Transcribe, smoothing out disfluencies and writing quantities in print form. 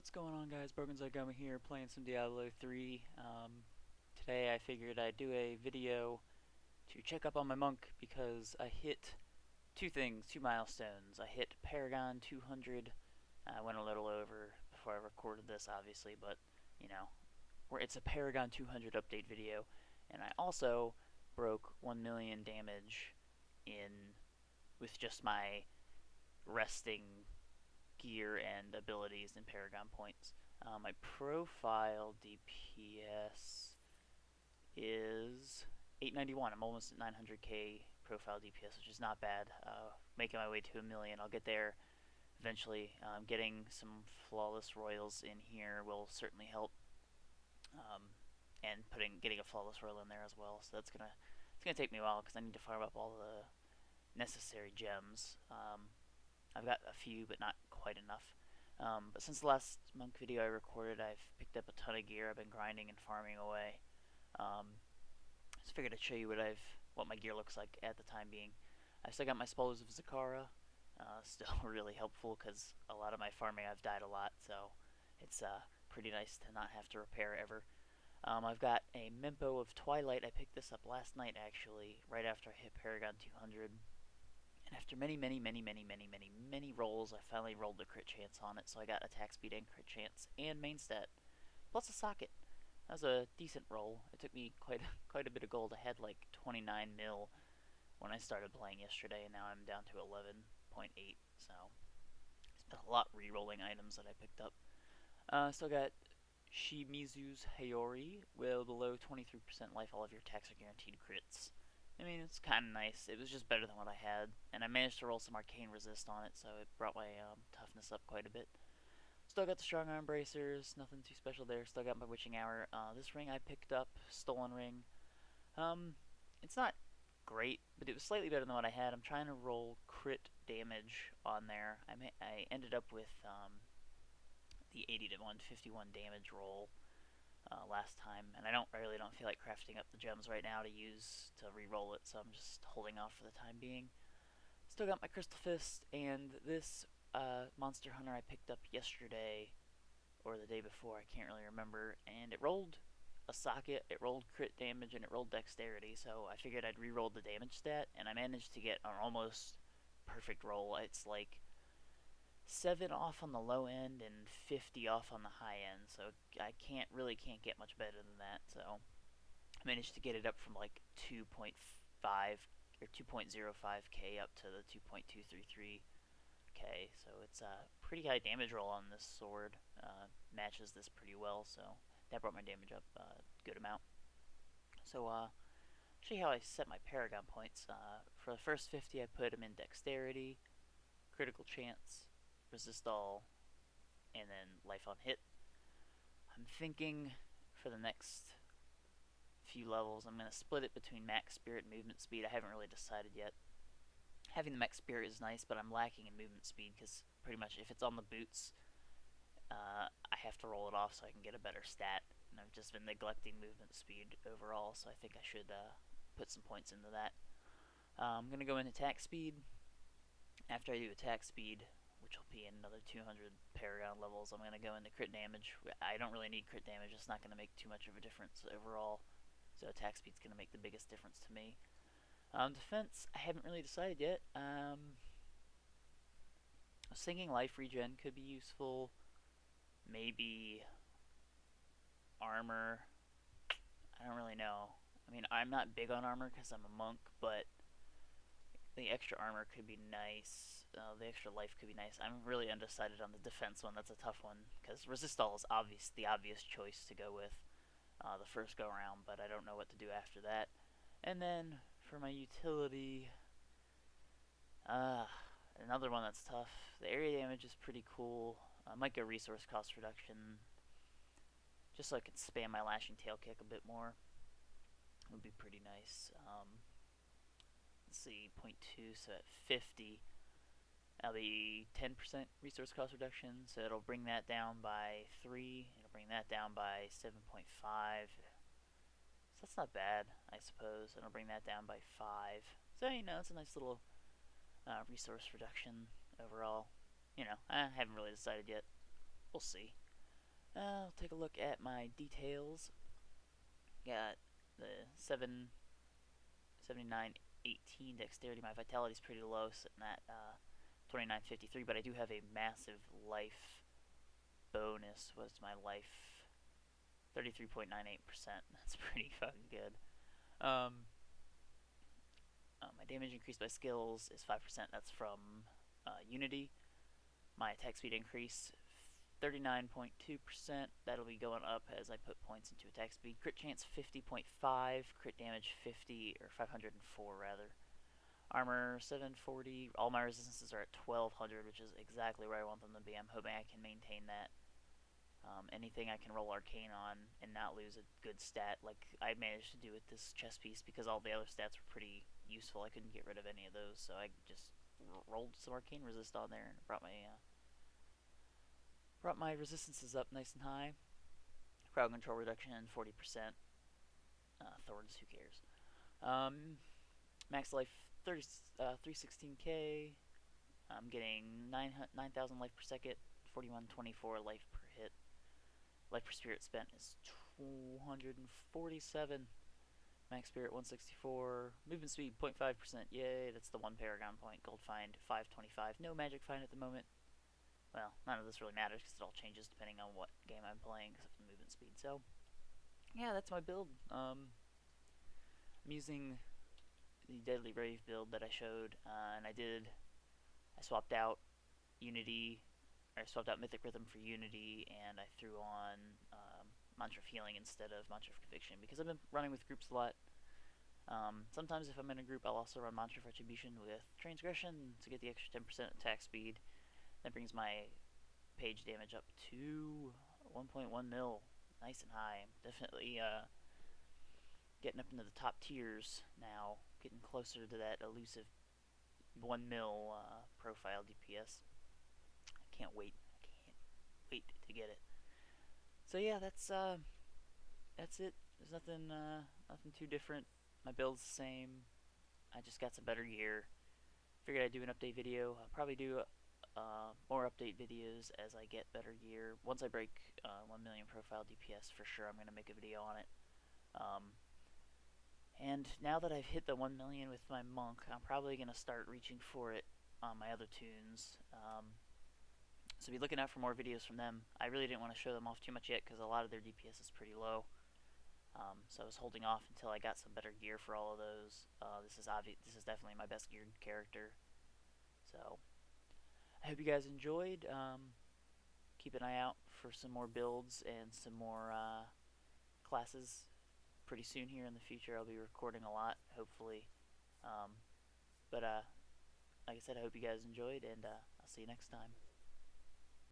What's going on, guys? Broken here playing some Diablo 3. Today I figured I'd do a video to check up on my monk because I hit two milestones. I hit Paragon 200. I went a little over before I recorded this, obviously, but you know, it's a Paragon 200 update video. And I also broke 1 million damage in with just my resting gear and abilities and Paragon points. My profile DPS is 891. I'm almost at 900k profile DPS, which is not bad. Making my way to a million. I'll get there eventually. Getting some flawless royals in here will certainly help. And getting a flawless royal in there as well. So it's gonna take me a while because I need to farm up all the necessary gems. I've got a few, but not quite enough. But since the last monk video I recorded, I've picked up a ton of gear. I've been grinding and farming away. Just figured I'd show you what my gear looks like at the time being. I still got my Spoils of Zakara. Still really helpful because a lot of my farming I've died a lot, so it's pretty nice to not have to repair ever. I've got a Mempo of Twilight. I picked this up last night, actually, right after I hit Paragon 200. And after many rolls, I finally rolled the crit chance on it, so I got attack speed and crit chance and main stat, plus a socket. That was a decent roll. It took me quite a bit of gold. I had like 29 mil when I started playing yesterday, and now I'm down to 11.8. So it's been a lot re-rolling items that I picked up. Still got Shimizu's Hayori, with below 23% life. All of your attacks are guaranteed crits. I mean, it's kind of nice. It was just better than what I had. And I managed to roll some arcane resist on it, so it brought my toughness up quite a bit. Still got the strong arm bracers, nothing too special there. Still got my witching hour. This ring I picked up, stolen ring. It's not great, but it was slightly better than what I had. I'm trying to roll crit damage on there. I ended up with the 80 to 151 damage roll last time, and I really don't feel like crafting up the gems right now to use to re-roll it, so I'm just holding off for the time being. Still got my Crystal Fist, and this Monster Hunter I picked up yesterday, or the day before, I can't really remember, and it rolled a socket, it rolled crit damage, and it rolled dexterity, so I figured I'd re-roll the damage stat, and I managed to get an almost perfect roll. It's like 7 off on the low end and 50 off on the high end, so I can't get much better than that. So I managed to get it up from like 2.5 or 2.05k up to the 2.233k, so it's a pretty high damage roll on this sword. Matches this pretty well, so that brought my damage up a good amount. So show you how I set my Paragon points. For the first 50 I put them in dexterity, critical chance, resist all, and then life on hit. I'm thinking for the next few levels I'm going to split it between max spirit and movement speed. I haven't really decided yet. Having the max spirit is nice, but I'm lacking in movement speed because pretty much if it's on the boots, I have to roll it off so I can get a better stat. And I've just been neglecting movement speed overall, so I think I should put some points into that. I'm going to go into attack speed. After I do attack speed, which will be in another 200 Paragon levels, I'm going to go into crit damage. I don't really need crit damage, it's not going to make too much of a difference overall, so attack speed's going to make the biggest difference to me. Defense, I haven't really decided yet. I was thinking life regen could be useful, maybe armor. I don't really know. I mean, I'm not big on armor because I'm a monk, but the extra armor could be nice. The extra life could be nice. I'm really undecided on the defense one. That's a tough one because resist all is the obvious choice to go with the first go around, but I don't know what to do after that. And then for my utility, another one that's tough. The area damage is pretty cool. I might go resource cost reduction just so I can spam my lashing tail kick a bit more. It would be pretty nice. Let's see, 0.2, so at 50, that'll be 10% resource cost reduction, so it'll bring that down by 3, it'll bring that down by 7.5, so that's not bad, I suppose. It'll bring that down by 5, so it's a nice little resource reduction overall. I haven't really decided yet, we'll see. I'll take a look at my details. Got the 7918 dexterity. My vitality is pretty low, sitting at 2953, but I do have a massive life bonus. What's my life? 33.98%. That's pretty fucking good. My damage increased by skills is 5%. That's from Unity. My attack speed increase 39.2%. That'll be going up as I put points into attack speed. Crit chance 50.5. Crit damage 50, or 504 rather. Armor 740. All my resistances are at 1200, which is exactly where I want them to be. I'm hoping I can maintain that. Anything I can roll arcane on and not lose a good stat, like I managed to do with this chess piece, because all the other stats were pretty useful. I couldn't get rid of any of those, so I just rolled some arcane resist on there and brought my resistances up nice and high. Crowd control reduction 40%. Thorns, who cares? Max life 316k. I'm getting 9,000 life per second, 4124 life per hit. Life per spirit spent is 247. Max spirit 164. Movement speed 0.5%. Yay, that's the one Paragon point. Gold find 525. No magic find at the moment. Well, none of this really matters because it all changes depending on what game I'm playing, except for the movement speed. So, yeah, that's my build. I'm using the Deadly Rave build that I showed, and I swapped out I swapped out Mythic Rhythm for Unity, and I threw on Mantra of Healing instead of Mantra of Conviction, because I've been running with groups a lot. Sometimes if I'm in a group, I'll also run Mantra of Retribution with Transgression to get the extra 10% attack speed. That brings my page damage up to 1.1 mil, nice and high. I'm definitely getting up into the top tiers now, getting closer to that elusive 1 mil profile DPS. I can't wait to get it. So yeah, that's it. There's nothing too different. My build's the same. I just got some better gear. Figured I'd do an update video. I'll probably do more update videos as I get better gear. Once I break 1 million profile DPS, for sure I'm going to make a video on it. And now that I've hit the 1 million with my monk, I'm probably going to start reaching for it on my other tunes. So be looking out for more videos from them. I really didn't want to show them off too much yet because a lot of their DPS is pretty low. So I was holding off until I got some better gear for all of those. This is definitely my best geared character. So I hope you guys enjoyed. Keep an eye out for some more builds and some more classes pretty soon here in the future. I'll be recording a lot, hopefully. But like I said, I hope you guys enjoyed, and I'll see you next time.